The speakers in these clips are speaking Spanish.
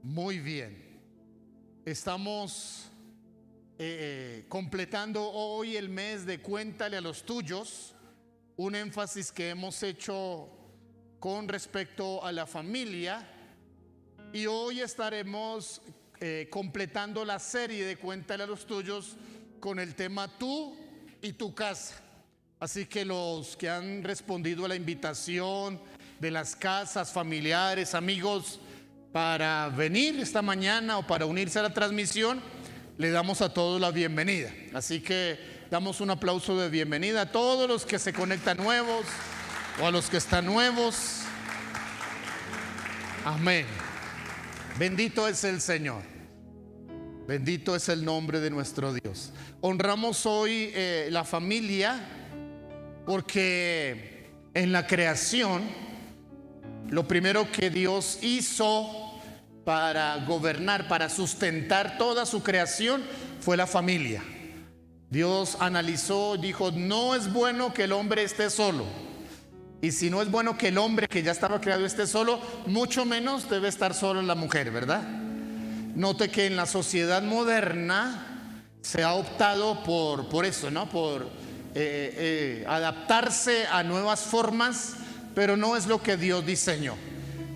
Muy bien. Estamos completando hoy el mes de Cuéntale a los tuyos, un énfasis que hemos hecho con respecto a la familia, y hoy estaremos completando la serie de Cuéntale a los tuyos con el tema Tú y tu casa. Así que los que han respondido a la invitación de las casas, familiares, amigos, para venir esta mañana o para unirse a la transmisión, le damos a todos la bienvenida. Así que damos un aplauso de bienvenida a todos los que se conectan nuevos o a los que están nuevos. Amén. Bendito es el Señor. Bendito es el nombre de nuestro Dios. Honramos hoy la familia, porque en la creación lo primero que Dios hizo para gobernar, para sustentar toda su creación, fue la familia. Dios analizó, dijo: no es bueno que el hombre esté solo. Y si no es bueno que el hombre que ya estaba creado esté solo, mucho menos debe estar solo la mujer, ¿verdad? Note que en la sociedad moderna se ha optado por eso, ¿no? Por adaptarse a nuevas formas, pero no es lo que Dios diseñó.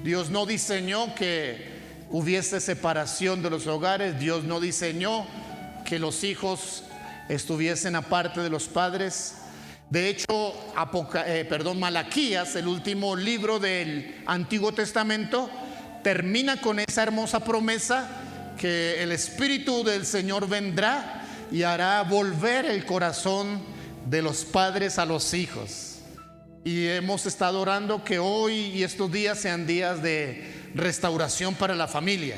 Dios no diseñó que hubiese separación de los hogares. Dios no diseñó que los hijos estuviesen aparte de los padres. De hecho, Malaquías, el último libro del Antiguo Testamento, termina con esa hermosa promesa que el Espíritu del Señor vendrá y hará volver el corazón de los padres a los hijos. Y hemos estado orando que hoy y estos días sean días de restauración para la familia.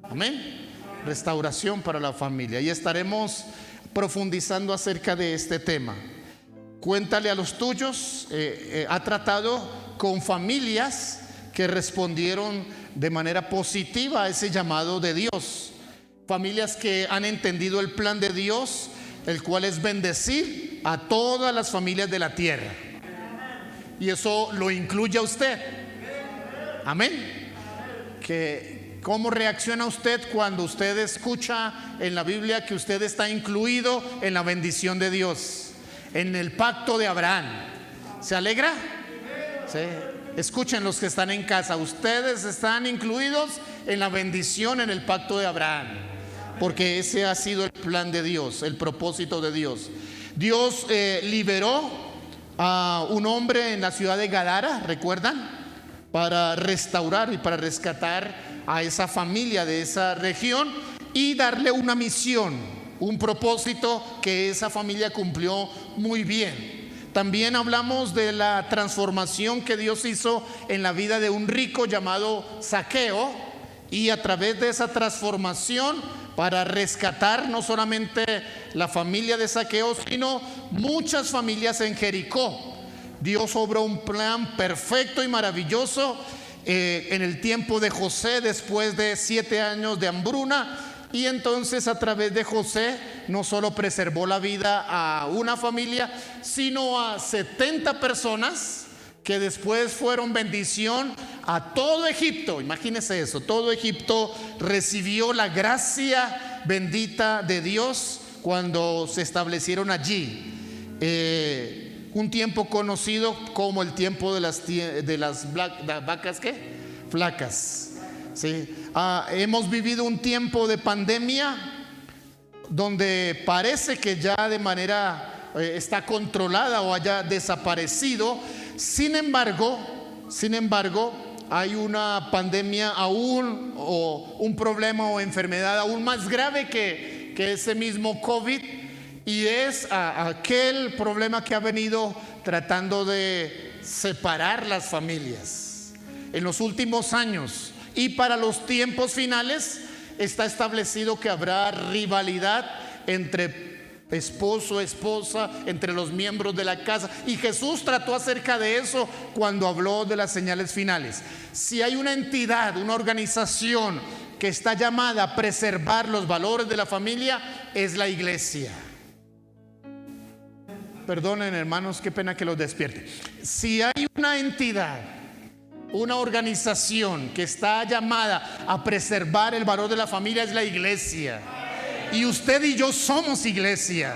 Amén. Restauración para la familia. Y estaremos profundizando acerca de este tema. Cuéntale a los tuyos. Ha tratado con familias que respondieron de manera positiva a ese llamado de Dios. Familias que han entendido el plan de Dios, el cual es bendecir a todas las familias de la tierra. Y eso lo incluye a usted. Amén. ¿Cómo reacciona usted cuando usted escucha en la Biblia que usted está incluido en la bendición de Dios, en el pacto de Abraham? ¿Se alegra? Sí. Escuchen los que están en casa, ustedes están incluidos en la bendición, en el pacto de Abraham, porque ese ha sido el plan de Dios, el propósito de Dios. Dios liberó a un hombre en la ciudad de Gadara, ¿recuerdan? Para restaurar y para rescatar a esa familia de esa región y darle una misión, un propósito que esa familia cumplió muy bien. También hablamos de la transformación que Dios hizo en la vida de un rico llamado Zaqueo, y a través de esa transformación, para rescatar no solamente la familia de Zaqueo, sino muchas familias en Jericó. Dios obró un plan perfecto y maravilloso en el tiempo de José, después de 7 años de hambruna. Y entonces, a través de José, no solo preservó la vida a una familia, sino a 70 personas que después fueron bendición a todo Egipto. Imagínense eso, todo Egipto recibió la gracia bendita de Dios cuando se establecieron allí. Un tiempo conocido como el tiempo de las vacas flacas. Sí. Hemos vivido un tiempo de pandemia donde parece que ya de manera está controlada o haya desaparecido. Sin embargo, hay una pandemia aún, o un problema o enfermedad aún más grave que ese mismo COVID, y es aquel problema que ha venido tratando de separar las familias en los últimos años. Y para los tiempos finales está establecido que habrá rivalidad entre esposo, esposa, entre los miembros de la casa. Y Jesús trató acerca de eso cuando habló de las señales finales. Si hay una entidad, una organización que está llamada a preservar los valores de la familia, es la iglesia. Perdonen, hermanos, qué pena que los despierte. Si hay una entidad una organización que está llamada a preservar el valor de la familia es la iglesia. Y usted y yo somos iglesia.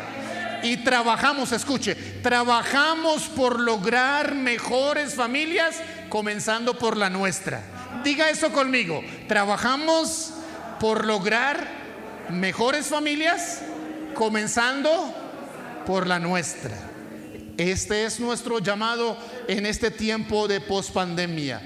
Y trabajamos, escuche, trabajamos por lograr mejores familias, comenzando por la nuestra. Diga eso conmigo. Trabajamos por lograr mejores familias, comenzando por la nuestra. Este es nuestro llamado en este tiempo de pospandemia.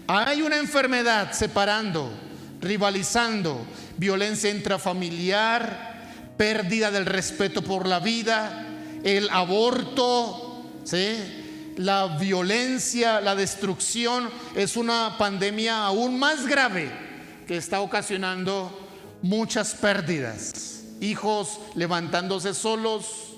Hay una enfermedad separando, rivalizando, violencia intrafamiliar, pérdida del respeto por la vida, el aborto, ¿sí? La violencia, la destrucción. Es una pandemia aún más grave que está ocasionando muchas pérdidas, hijos levantándose solos,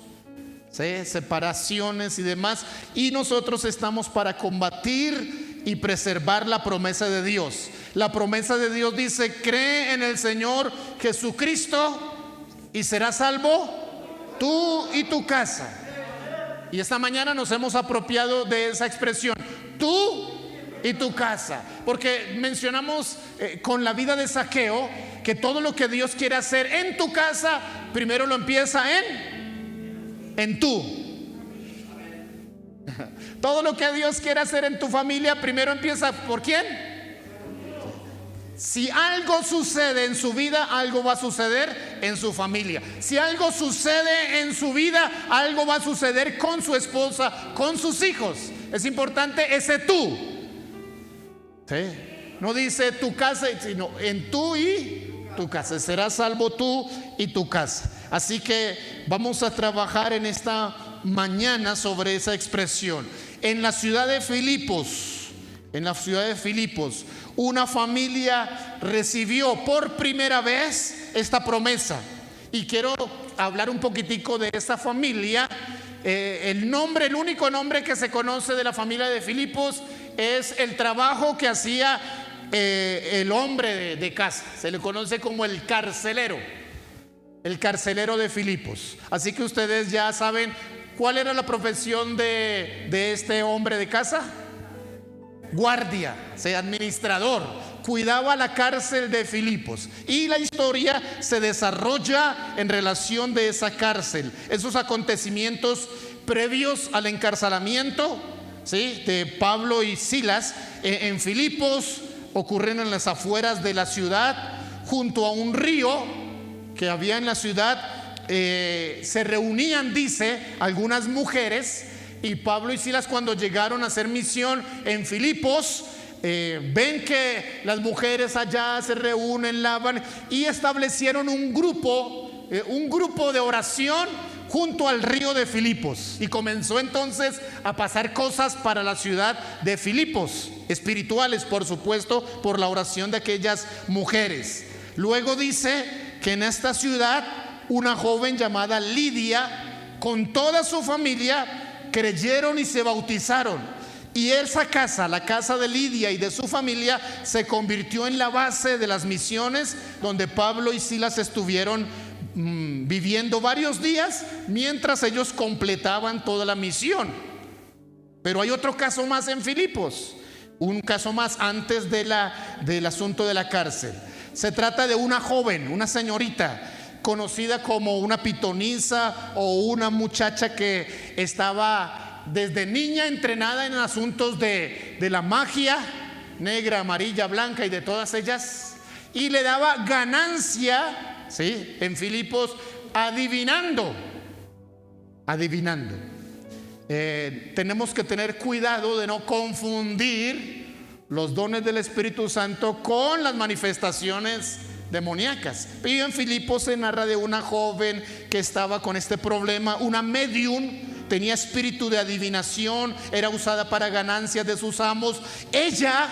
¿sí? Separaciones y demás. Y nosotros estamos para combatir y preservar la promesa de Dios. La promesa de Dios dice: cree en el Señor Jesucristo y serás salvo tú y tu casa. Y esta mañana nos hemos apropiado de esa expresión, tú y tu casa, porque mencionamos con la vida de Zaqueo que todo lo que Dios quiere hacer en tu casa, primero lo empieza en tú. Todo lo que Dios quiere hacer en tu familia, primero empieza ¿por quién? Si algo sucede en su vida, algo va a suceder en su familia. Si algo sucede en su vida, algo va a suceder con su esposa, con sus hijos. Es importante ese tú, ¿sí? No dice tu casa, sino en tú y tu casa. Serás salvo tú y tu casa. Así que vamos a trabajar en esta mañana sobre esa expresión. En la ciudad de Filipos, una familia recibió por primera vez esta promesa. Y quiero hablar un poquitico de esta familia. El único nombre que se conoce de la familia de Filipos es el trabajo que hacía el hombre de casa. Se le conoce como el carcelero de Filipos. Así que ustedes ya saben cuál era la profesión de este hombre de casa. Guardia, administrador, cuidaba la cárcel de Filipos. Y la historia se desarrolla en relación de esa cárcel, esos acontecimientos previos al encarcelamiento, ¿sí?, de Pablo y Silas en Filipos. Ocurren en las afueras de la ciudad, junto a un río que había en la ciudad. Se reunían, dice, algunas mujeres. Y Pablo y Silas, cuando llegaron a hacer misión en Filipos, ven que las mujeres allá se reúnen, lavan, y establecieron un grupo de oración junto al río de Filipos. Y comenzó entonces a pasar cosas para la ciudad de Filipos, espirituales, por supuesto, por la oración de aquellas mujeres. Luego dice que en esta ciudad una joven llamada Lidia, con toda su familia, creyeron y se bautizaron. Y esa casa, la casa de Lidia y de su familia, se convirtió en la base de las misiones, donde Pablo y Silas estuvieron viviendo varios días mientras ellos completaban toda la misión. Pero hay otro caso más en Filipos, un caso más antes del asunto de la cárcel. Se trata de una joven, una señorita, conocida como una pitonisa o una muchacha que estaba desde niña entrenada en asuntos de la magia negra, amarilla, blanca y de todas ellas, y le daba ganancia, ¿sí?, en Filipos, adivinando. Tenemos que tener cuidado de no confundir los dones del Espíritu Santo con las manifestaciones demoníacas. Y en Filipos se narra de una joven que estaba con este problema, una medium, tenía espíritu de adivinación, era usada para ganancias de sus amos. Ella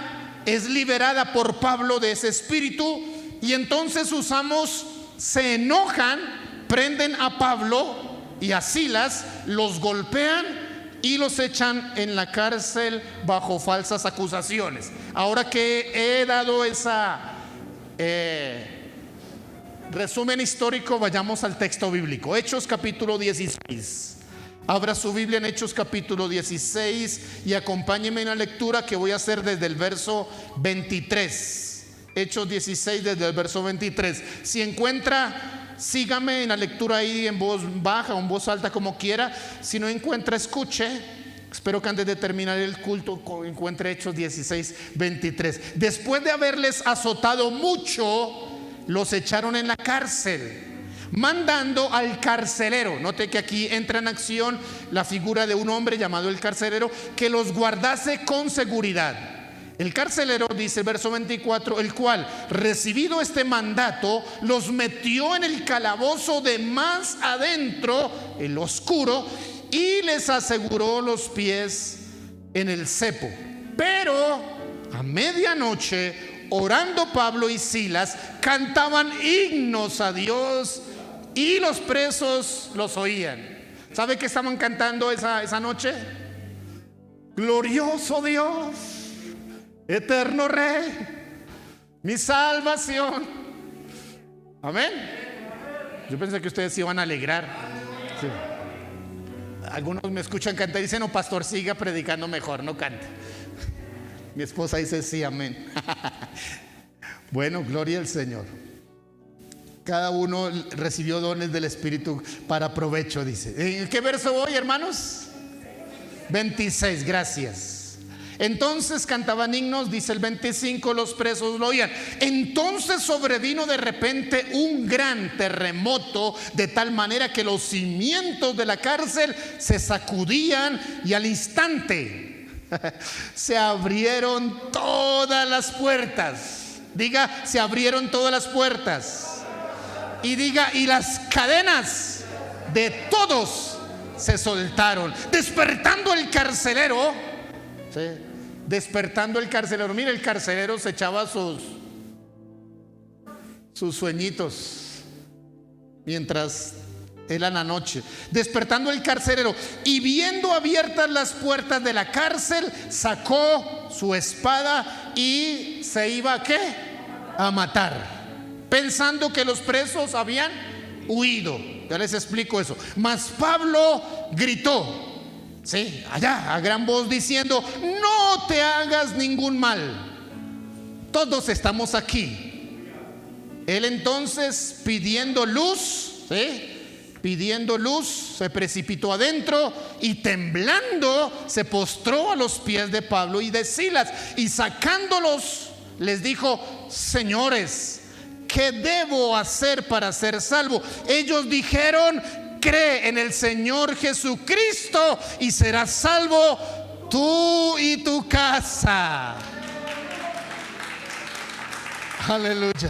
es liberada por Pablo de ese espíritu, y entonces sus amos se enojan, prenden a Pablo y a Silas, los golpean y los echan en la cárcel bajo falsas acusaciones. Ahora que he dado esa resumen histórico, vayamos al texto bíblico. Hechos capítulo 16. Abra su Biblia en Hechos capítulo 16 y acompáñeme en la lectura que voy a hacer desde el verso 23. Hechos 16 desde el verso 23. Si encuentra, sígame en la lectura ahí en voz baja o en voz alta, como quiera. Si no encuentra, escuche. Espero que antes de terminar el culto encuentre Hechos 16, 23. Después de haberles azotado mucho, los echaron en la cárcel, mandando al carcelero. Note que aquí entra en acción la figura de un hombre llamado el carcelero, que los guardase con seguridad. El carcelero, dice el verso 24, el cual, recibido este mandato, los metió en el calabozo de más adentro, el oscuro, y les aseguró los pies en el cepo. Pero a medianoche, orando Pablo y Silas, cantaban himnos a Dios, y los presos los oían. ¿Sabe qué estaban cantando esa noche? Glorioso Dios, eterno Rey, mi salvación. Amén. Yo pensé que ustedes se iban a alegrar. Sí. Algunos me escuchan cantar y dicen: no, pastor, siga predicando mejor, no cante. Mi esposa dice: sí, amén. Bueno, gloria al Señor. Cada uno recibió dones del Espíritu para provecho, dice. ¿En qué verso voy, hermanos? 26, gracias. Entonces cantaban himnos, dice el 25, los presos lo oían. Entonces sobrevino de repente un gran terremoto, de tal manera que los cimientos de la cárcel se sacudían, y al instante se abrieron todas las puertas. Diga, se abrieron todas las puertas. Y diga, y las cadenas de todos se soltaron, despertando el carcelero. ¿Sí? Despertando el carcelero. Mire, el carcelero se echaba sus sueñitos mientras era la noche. Despertando el carcelero y viendo abiertas las puertas de la cárcel, sacó su espada y se iba ¿a qué? A matar, pensando que los presos habían huido. Ya les explico eso. Mas Pablo gritó, sí, allá a gran voz, diciendo: no te hagas ningún mal, todos estamos aquí. Él entonces, pidiendo luz, ¿sí?, pidiendo luz, se precipitó adentro y temblando se postró a los pies de Pablo y de Silas, y sacándolos les dijo: señores, ¿qué debo hacer para ser salvo? Ellos dijeron: cree en el Señor Jesucristo y serás salvo tú y tu casa. Aleluya.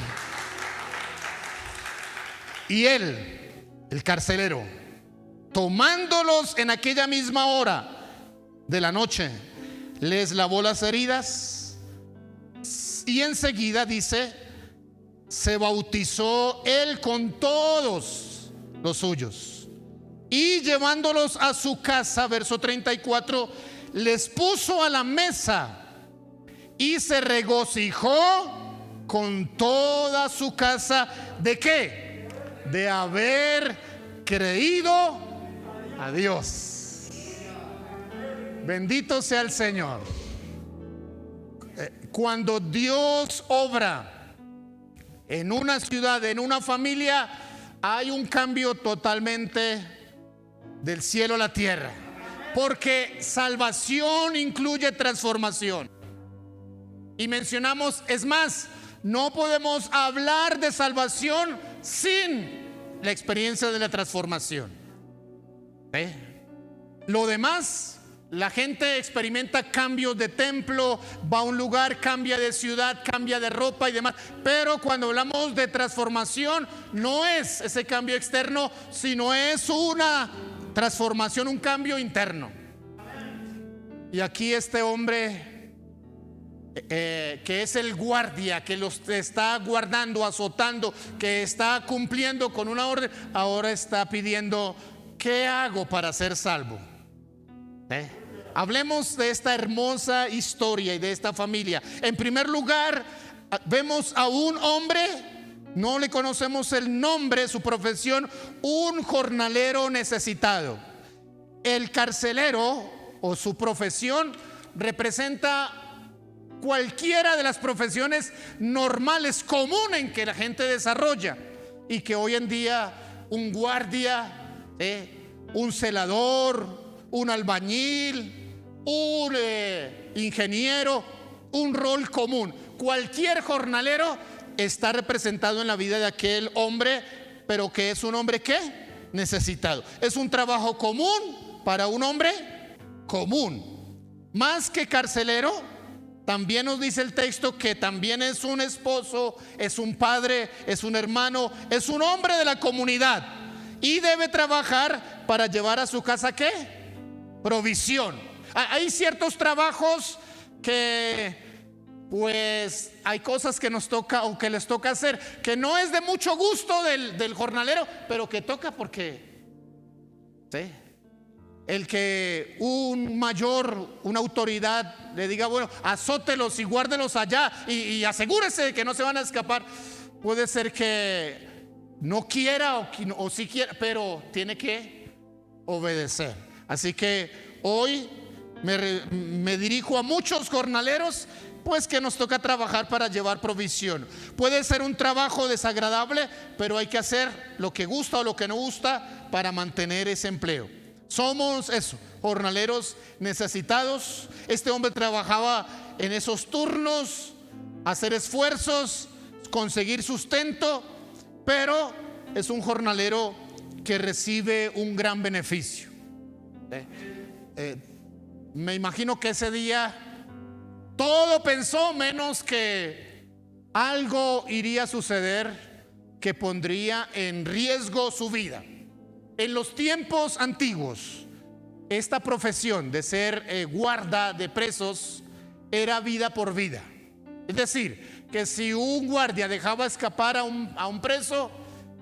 Y él, el carcelero, tomándolos en aquella misma hora de la noche, les lavó las heridas, y enseguida, dice, se bautizó él con todos los suyos. Y llevándolos a su casa, verso 34, les puso a la mesa y se regocijó con toda su casa. ¿De qué? De haber creído a Dios. Bendito sea el Señor. Cuando Dios obra en una ciudad, en una familia, hay un cambio totalmente del cielo a la tierra, porque salvación incluye transformación. Y mencionamos, es más, no podemos hablar de salvación sin la experiencia de la transformación. Lo demás, la gente experimenta cambios de templo, va a un lugar, cambia de ciudad, cambia de ropa y demás. Pero cuando hablamos de transformación, no es ese cambio externo, sino es una transformación, un cambio interno. Y aquí este hombre, que es el guardia, que los está guardando, azotando, que está cumpliendo con una orden, ahora está pidiendo: ¿qué hago para ser salvo? Hablemos de esta hermosa historia y de esta familia. En primer lugar, vemos a un hombre, no le conocemos el nombre, su profesión, un jornalero necesitado. El carcelero o su profesión representa cualquiera de las profesiones normales, comunes en que la gente desarrolla y que hoy en día un guardia, un celador, un albañil, un ingeniero, un rol común. Cualquier jornalero está representado en la vida de aquel hombre, pero que es un hombre ¿qué? Necesitado. Es un trabajo común para un hombre común. Más que carcelero, también nos dice el texto que también es un esposo, es un padre, es un hermano, es un hombre de la comunidad y debe trabajar para llevar a su casa ¿qué? Provisión. Hay ciertos trabajos que pues hay cosas que nos toca o que les toca hacer, que no es de mucho gusto del jornalero, pero que toca porque ¿sí? El que un mayor, una autoridad le diga, bueno, azótelos y guárdelos allá y asegúrese de que no se van a escapar. Puede ser que no quiera o sí quiera, pero tiene que obedecer. Así que hoy me dirijo a muchos jornaleros, pues que nos toca trabajar para llevar provisión. Puede ser un trabajo desagradable, pero hay que hacer lo que gusta o lo que no gusta para mantener ese empleo. Somos eso, jornaleros necesitados. Este hombre trabajaba en esos turnos, hacer esfuerzos, conseguir sustento, pero es un jornalero que recibe un gran beneficio. Me imagino que ese día todo pensó menos que algo iría a suceder que pondría en riesgo su vida. En los tiempos antiguos, esta profesión de ser guarda de presos era vida por vida. Es decir, que si un guardia dejaba escapar a un preso,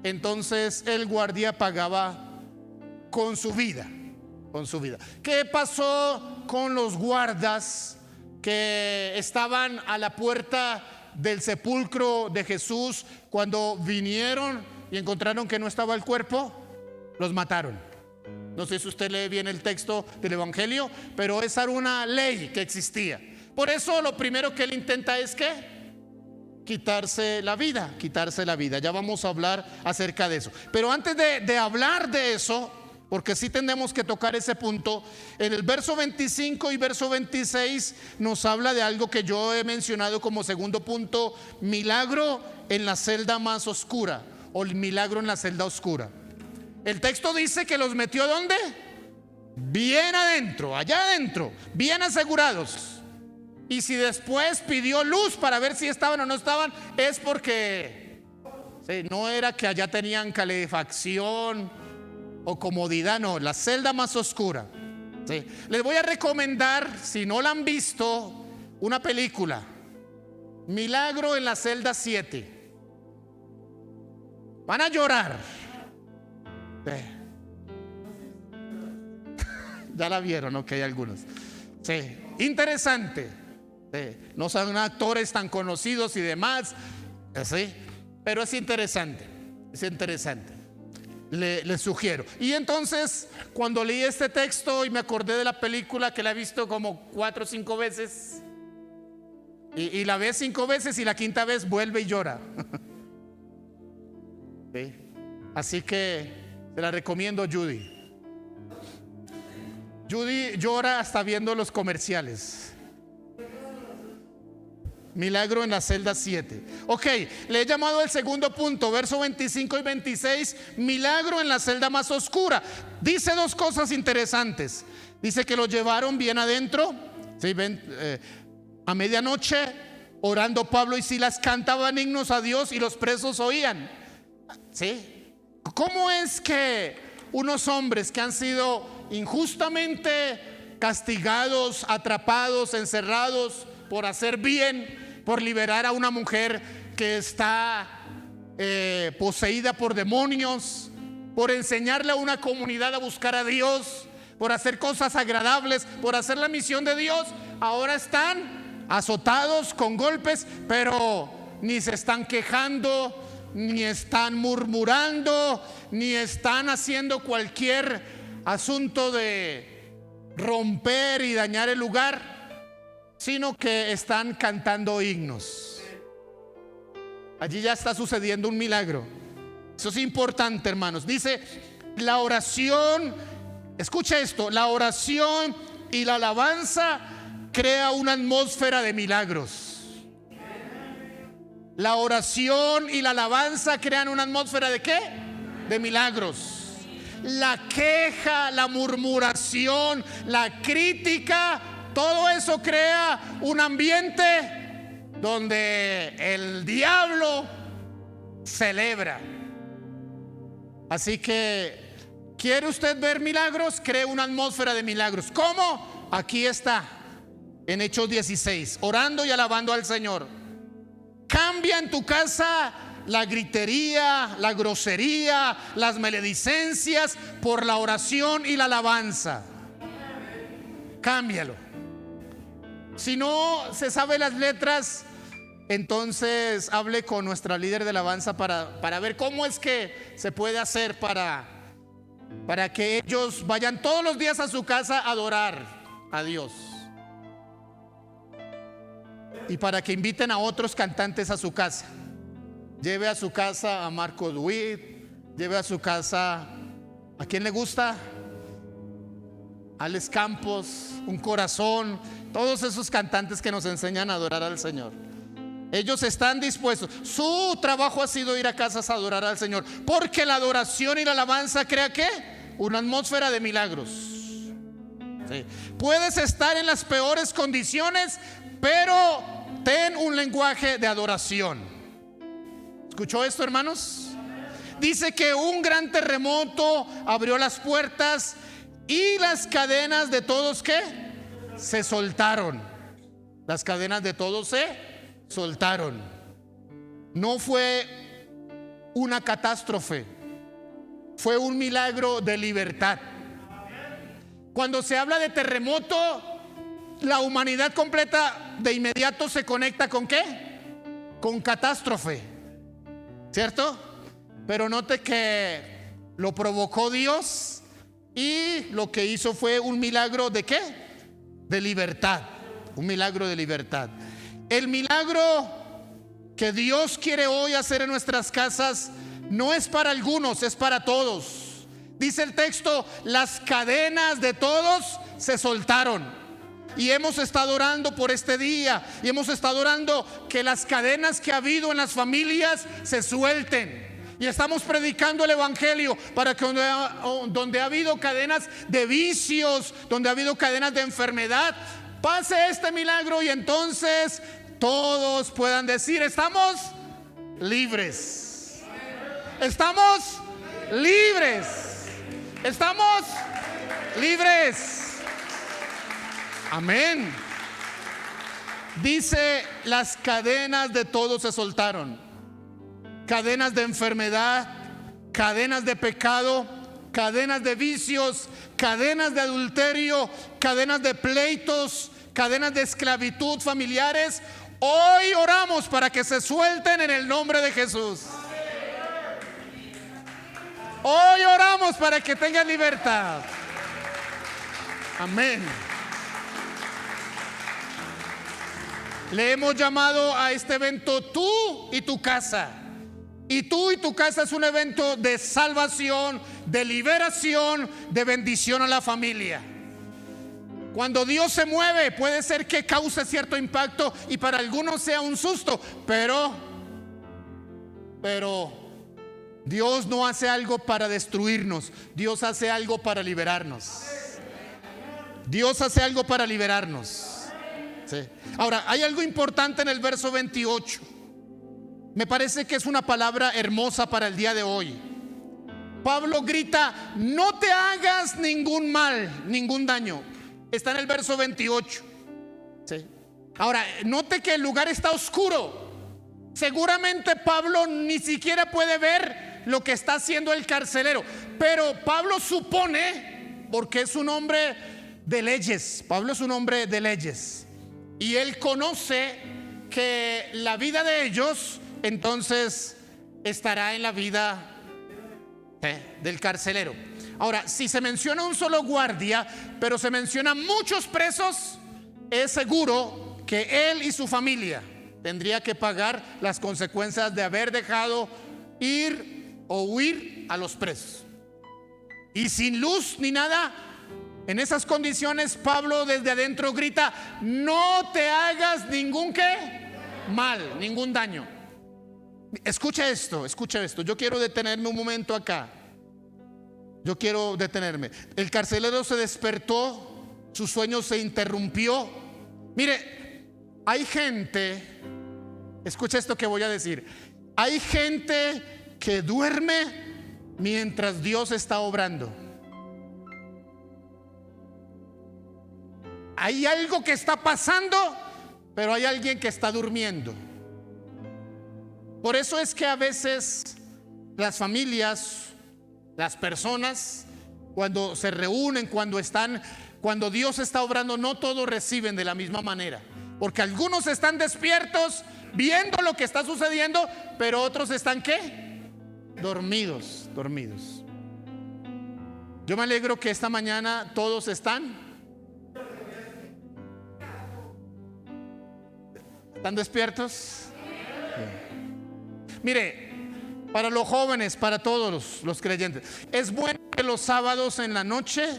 entonces el guardia pagaba con su vida. ¿Qué pasó con los guardas que estaban a la puerta del sepulcro de Jesús cuando vinieron y encontraron que no estaba el cuerpo? Los mataron. No sé si usted lee bien el texto del Evangelio, pero esa era una ley que existía. Por eso lo primero que él intenta es ¿qué? Quitarse la vida. Ya vamos a hablar acerca de eso. Pero antes de hablar de eso, porque sí tenemos que tocar ese punto, en el verso 25 y verso 26 nos habla de algo que yo he mencionado como segundo punto: milagro en la celda más oscura, o el milagro en la celda oscura. El texto dice que los metió ¿dónde? Bien adentro, allá adentro, bien asegurados. Y si después pidió luz para ver si estaban o no estaban, es porque sí, no era que allá tenían calefacción o comodidad, no, la celda más oscura. Sí. Les voy a recomendar, si no la han visto, una película, Milagro en la celda 7. Van a llorar. Ya la vieron, ok, algunos. Sí, interesante. No son actores tan conocidos y demás, ¿sí? Pero es interesante. Les sugiero. Y entonces, cuando leí este texto y me acordé de la película, que la he visto como 4 o 5 veces, y la ve 5 veces y la quinta vez vuelve y llora. ¿Sí? Así que te la recomiendo, Judy. Judy llora hasta viendo los comerciales. Milagro en la celda 7. Ok, le he llamado el segundo punto, verso 25 y 26, milagro en la celda más oscura. Dice 2 cosas interesantes. Dice que lo llevaron bien adentro. ¿Sí? A medianoche, orando, Pablo y Silas cantaban himnos a Dios y los presos oían. ¿Sí? ¿Cómo es que unos hombres que han sido injustamente castigados, atrapados, encerrados por hacer bien, por liberar a una mujer que está poseída por demonios, por enseñarle a una comunidad a buscar a Dios, por hacer cosas agradables, por hacer la misión de Dios, ahora están azotados con golpes, pero ni se están quejando, ni están murmurando, ni están haciendo cualquier asunto de romper y dañar el lugar, sino que están cantando himnos. Allí ya está sucediendo un milagro. Eso es importante, hermanos. Dice, la oración, escucha esto, la oración y la alabanza crea una atmósfera de milagros. La oración y la alabanza crean una atmósfera ¿de qué? De milagros. La queja, la murmuración, la crítica, todo eso crea un ambiente donde el diablo celebra. Así que, ¿quiere usted ver milagros? Cree una atmósfera de milagros. ¿Cómo? Aquí está, en Hechos 16, orando y alabando al Señor. Cambia en tu casa la gritería, la grosería, las maledicencias por la oración y la alabanza. Cámbialo. Si no se sabe las letras, entonces hable con nuestra líder de alabanza para ver cómo es que se puede hacer para que ellos vayan todos los días a su casa a adorar a Dios. Y para que inviten a otros cantantes a su casa. Lleve a su casa a Marco Duit, lleve a su casa, ¿a quién le gusta? Alex Campos, Un Corazón, todos esos cantantes que nos enseñan a adorar al Señor. Ellos están dispuestos. Su trabajo ha sido ir a casas a adorar al Señor, porque la adoración y la alabanza crea ¿qué? Una atmósfera de milagros. Sí. Puedes estar en las peores condiciones, pero ten un lenguaje de adoración. ¿Escuchó esto, hermanos? Dice que un gran terremoto abrió las puertas y las cadenas de todos ¿qué? Se soltaron. Las cadenas de todos se soltaron. No fue una catástrofe, fue un milagro de libertad. Cuando se habla de terremoto, la humanidad completa de inmediato se conecta ¿con qué? Con catástrofe, ¿cierto? Pero note que lo provocó Dios y lo que hizo fue un milagro ¿de qué? De libertad. Un milagro de libertad. El milagro que Dios quiere hoy hacer en nuestras casas no es para algunos, es para todos. Dice el texto, las cadenas de todos se soltaron. Y hemos estado orando por este día, y hemos estado orando que las cadenas que ha habido en las familias se suelten. Y estamos predicando el evangelio para que donde ha habido cadenas de vicios, donde ha habido cadenas de enfermedad, pase este milagro y entonces todos puedan decir, estamos libres. Estamos libres. Estamos libres. Amén. Dice, las cadenas de todos se soltaron. Cadenas de enfermedad, cadenas de pecado, cadenas de vicios, cadenas de adulterio, cadenas de pleitos, cadenas de esclavitud familiares. Hoy oramos para que se suelten en el nombre de Jesús. Hoy oramos para que tengan libertad. Amén. Le hemos llamado a este evento Tú y tu casa. Y Tú y tu casa es un evento de salvación, de liberación, de bendición a la familia. Cuando Dios se mueve, puede ser que cause cierto impacto y para algunos sea un susto, pero Dios no hace algo para destruirnos, Dios hace algo para liberarnos. Dios hace algo para liberarnos. Sí. Ahora, hay algo importante en el verso 28. Me parece que es una palabra hermosa para el día de hoy. Pablo grita, no te hagas ningún mal, ningún daño. Está en el verso 28. Sí. Ahora, note que el lugar está oscuro. Seguramente Pablo ni siquiera puede ver lo que está haciendo el carcelero. Pero Pablo supone, porque es un hombre de leyes. Pablo es un hombre de leyes. Y él conoce que la vida de ellos entonces estará en la vida del carcelero. Ahora, si se menciona un solo guardia, pero se mencionan muchos presos, es seguro que él y su familia tendría que pagar las consecuencias de haber dejado ir o huir a los presos. Y sin luz ni nada, en esas condiciones, Pablo desde adentro grita: no te hagas ningún mal, ningún daño. Escucha esto. Yo quiero detenerme un momento acá. El carcelero se despertó, su sueño se interrumpió. Mire, hay gente, escucha esto que voy a decir. Hay gente que duerme mientras Dios está obrando. Hay algo que está pasando, pero hay alguien que está durmiendo. Por eso es que a veces las familias, las personas, cuando se reúnen, cuando Dios está obrando, no todos reciben de la misma manera, porque algunos están despiertos viendo lo que está sucediendo, pero otros están dormidos. Yo me alegro que esta mañana todos están despiertos. Mire, para los jóvenes, para todos los creyentes, es bueno que los sábados en la noche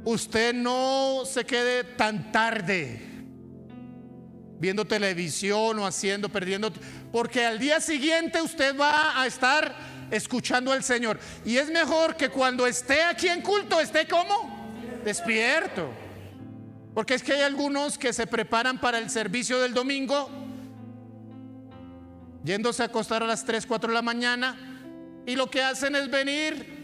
usted no se quede tan tarde viendo televisión o perdiendo, porque al día siguiente usted va a estar escuchando al Señor. Y es mejor que cuando esté aquí en culto esté como despierto, porque es que hay algunos que se preparan para el servicio del domingo yéndose a acostar a las 3, 4 de la mañana, y lo que hacen es venir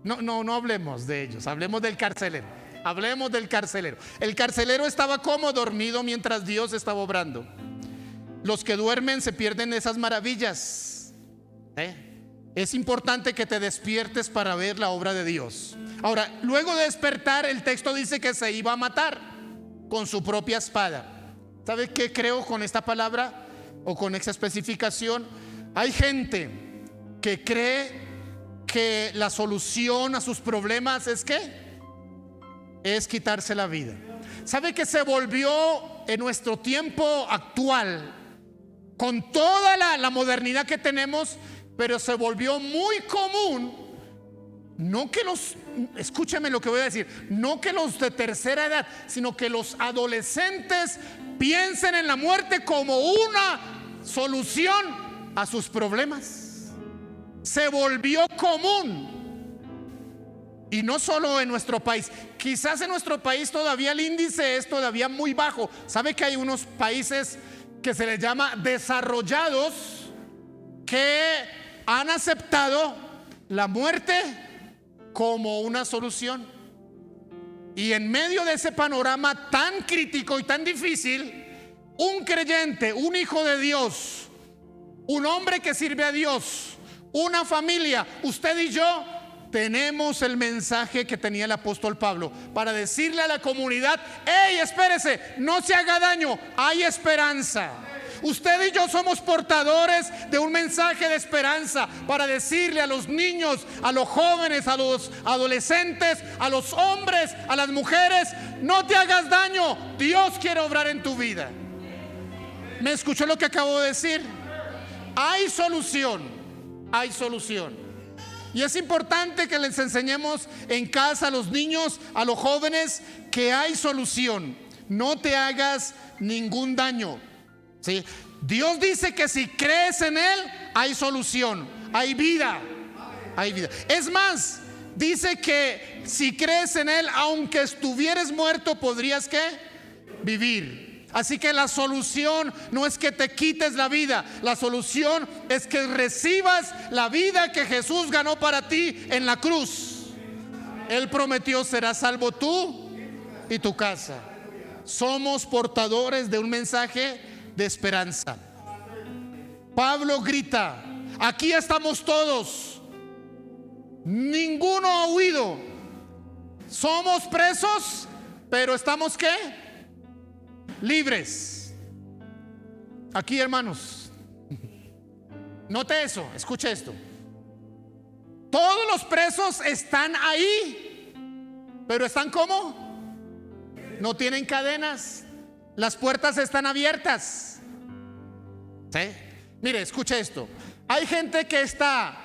no hablemos de ellos, hablemos del carcelero. El carcelero estaba como dormido mientras Dios estaba obrando. Los que duermen se pierden esas maravillas. Es importante que te despiertes para ver la obra de Dios. Ahora, luego de despertar, el texto dice que se iba a matar con su propia espada. ¿Sabe qué creo con esta palabra o con esa especificación? Hay gente que cree que la solución a sus problemas es quitarse la vida. ¿Sabe que se volvió en nuestro tiempo actual, con toda la modernidad que tenemos, pero se volvió muy común? Escúchame lo que voy a decir, no que los de tercera edad, sino que los adolescentes piensen en la muerte como una solución a sus problemas. Se volvió común. Y no solo en nuestro país, quizás en nuestro país todavía el índice es todavía muy bajo. ¿Sabe que hay unos países que se les llama desarrollados que han aceptado la muerte como una solución? Y en medio de ese panorama tan crítico y tan difícil, un creyente, un hijo de Dios, un hombre que sirve a Dios, una familia, usted y yo tenemos el mensaje que tenía el apóstol Pablo para decirle a la comunidad: hey, espérese, no se haga daño, hay esperanza. Usted y yo somos portadores de un mensaje de esperanza para decirle a los niños, a los jóvenes, a los adolescentes, a los hombres, a las mujeres: no te hagas daño, Dios quiere obrar en tu vida. ¿Me escuchó lo que acabo de decir? Hay solución. Y es importante que les enseñemos en casa a los niños, a los jóvenes, que hay solución. No te hagas ningún daño. ¿Sí? Dios dice que si crees en Él hay solución, hay vida. Es más, dice que si crees en Él, aunque estuvieres muerto, podrías vivir. Así que la solución no es que te quites la vida, la solución es que recibas la vida que Jesús ganó para ti en la cruz. Él prometió: serás salvo tú y tu casa. Somos portadores de un mensaje de esperanza. Pablo grita: aquí estamos todos, ninguno ha huido, somos presos, pero estamos libres. Aquí, hermanos, note eso, escuche esto. Todos los presos están ahí, pero ¿están cómo? No tienen cadenas. Las puertas están abiertas. ¿Sí? Mire, escuche esto. Hay gente que está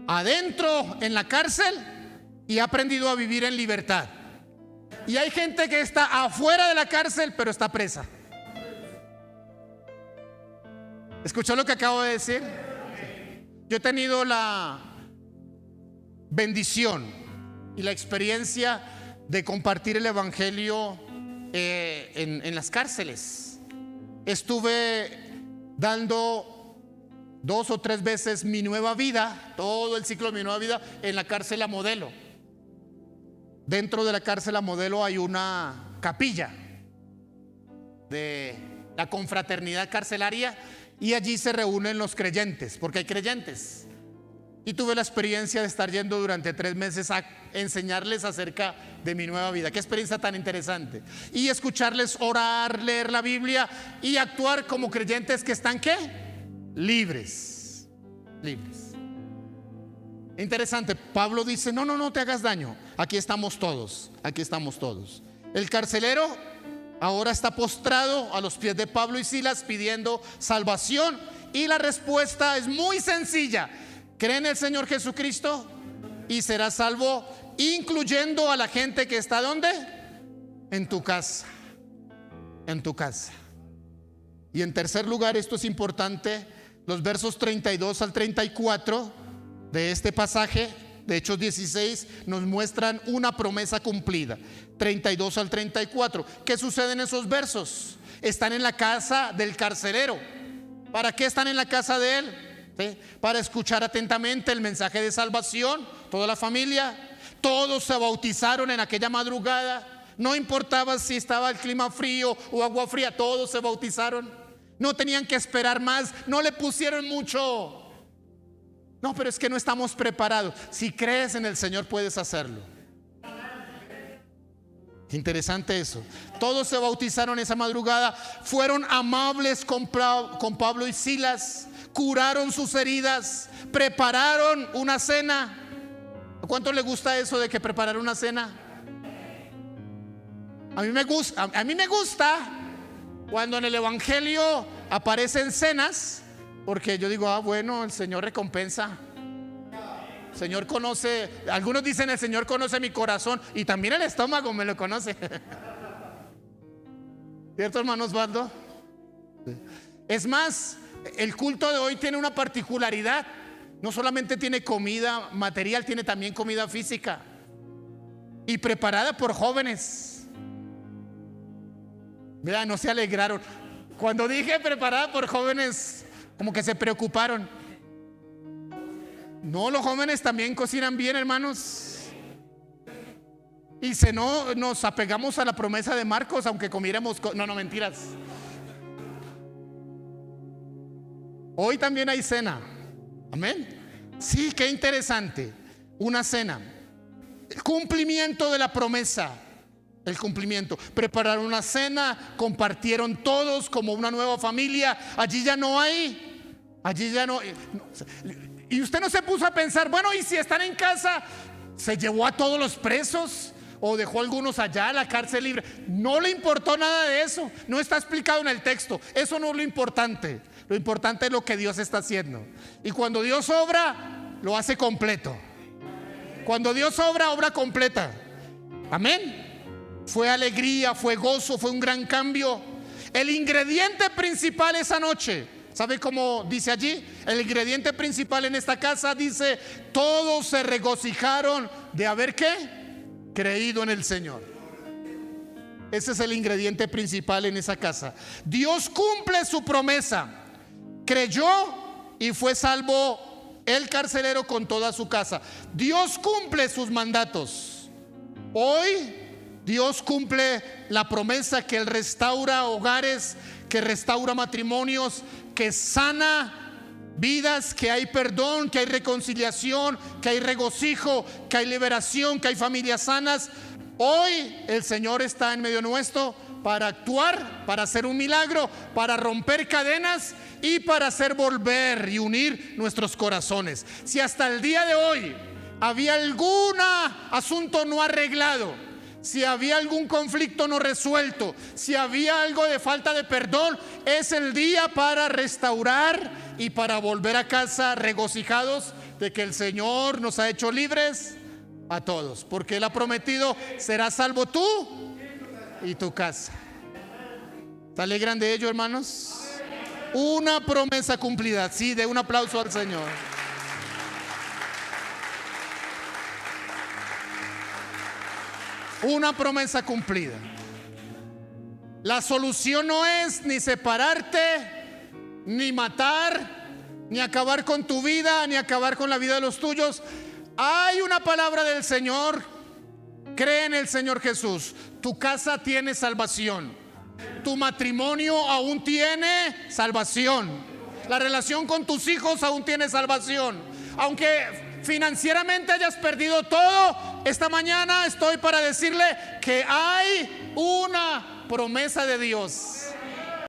adentro en la cárcel y ha aprendido a vivir en libertad. Y hay gente que está afuera de la cárcel, pero está presa. ¿Escuchó lo que acabo de decir? Yo he tenido la bendición y la experiencia de compartir el evangelio en las cárceles. Estuve dando 2 o 3 veces mi nueva vida, todo el ciclo de mi nueva vida, en la cárcel La Modelo. Dentro de la cárcel La Modelo hay una capilla de la confraternidad carcelaria, y allí se reúnen los creyentes, porque hay creyentes. Y tuve la experiencia de estar yendo durante 3 meses a enseñarles acerca de mi nueva vida. Qué experiencia tan interesante. Y escucharles orar, leer la Biblia y actuar como creyentes que están ¿qué? Libres. Libres. Interesante. Pablo dice: no te hagas daño. Aquí estamos todos. Aquí estamos todos. El carcelero ahora está postrado a los pies de Pablo y Silas pidiendo salvación. Y la respuesta es muy sencilla: cree en el Señor Jesucristo y serás salvo, incluyendo a la gente que está ¿dónde? En tu casa. En tu casa. Y en tercer lugar, esto es importante, los versos 32 al 34 de este pasaje de Hechos 16 nos muestran una promesa cumplida. 32 al 34. ¿Qué sucede en esos versos? Están en la casa del carcelero. ¿Para qué están en la casa de él? ¿Sí? Para escuchar atentamente el mensaje de salvación. Toda la familia, todos se bautizaron en aquella madrugada. No importaba si estaba el clima frío o agua fría, todos se bautizaron. No tenían que esperar más, no le pusieron mucho. No, pero es que no estamos preparados. Si crees en el Señor puedes hacerlo. Interesante eso. Todos se bautizaron esa madrugada. Fueron amables con Pablo y Silas. Curaron sus heridas. Prepararon una cena. ¿A cuánto le gusta eso de que preparar una cena? A mí me gusta cuando en el evangelio aparecen cenas, porque yo digo, bueno, el Señor recompensa. El Señor conoce, algunos dicen el Señor conoce mi corazón, y también el estómago me lo conoce. ¿Cierto, hermano Osvaldo? Es más, el culto de hoy tiene una particularidad. No solamente tiene comida material, tiene también comida física, y preparada por jóvenes. Mira, no se alegraron. Cuando dije preparada por jóvenes, como que se preocuparon. No, los jóvenes también cocinan bien, hermanos. Y si no, nos apegamos a la promesa de Marcos, aunque comiéramos no, mentiras. Hoy también hay cena. Amén. Sí, qué interesante. Una cena. El cumplimiento de la promesa. El cumplimiento. Prepararon una cena, compartieron todos como una nueva familia. Allí ya no hay. Allí ya no. Y usted no se puso a pensar, bueno, ¿y si están en casa? ¿Se llevó a todos los presos? ¿O dejó a algunos allá en la cárcel libre? No le importó nada de eso. No está explicado en el texto. Eso no es lo importante. Lo importante es lo que Dios está haciendo. Y cuando Dios obra, lo hace completo. Cuando Dios obra, obra completa. Amén. Fue alegría, fue gozo, fue un gran cambio. El ingrediente principal esa noche, ¿sabe cómo dice allí? El ingrediente principal en esta casa dice: todos se regocijaron de haber ¿qué? Creído en el Señor. Ese es el ingrediente principal en esa casa. Dios cumple su promesa. Creyó y fue salvo el carcelero con toda su casa. Dios cumple sus mandatos. Hoy Dios cumple la promesa que Él restaura hogares, que restaura matrimonios, que sana vidas, que hay perdón, que hay reconciliación, que hay regocijo, que hay liberación, que hay familias sanas. Hoy el Señor está en medio nuestro para actuar, para hacer un milagro, para romper cadenas y para hacer volver y unir nuestros corazones. Si hasta el día de hoy había algún asunto no arreglado, si había algún conflicto no resuelto, si había algo de falta de perdón, es el día para restaurar y para volver a casa regocijados de que el Señor nos ha hecho libres a todos, porque Él ha prometido: serás salvo tú y tu casa. ¿Se alegran de ello, hermanos? Una promesa cumplida. Sí, de un aplauso al Señor. Una promesa cumplida. La solución no es ni separarte, ni matar, ni acabar con tu vida, ni acabar con la vida de los tuyos. Hay una palabra del Señor. Cree en el Señor Jesús. Tu casa tiene salvación. Tu matrimonio aún tiene salvación. La relación con tus hijos aún tiene salvación. Aunque financieramente hayas perdido todo, esta mañana estoy para decirle que hay una promesa de Dios.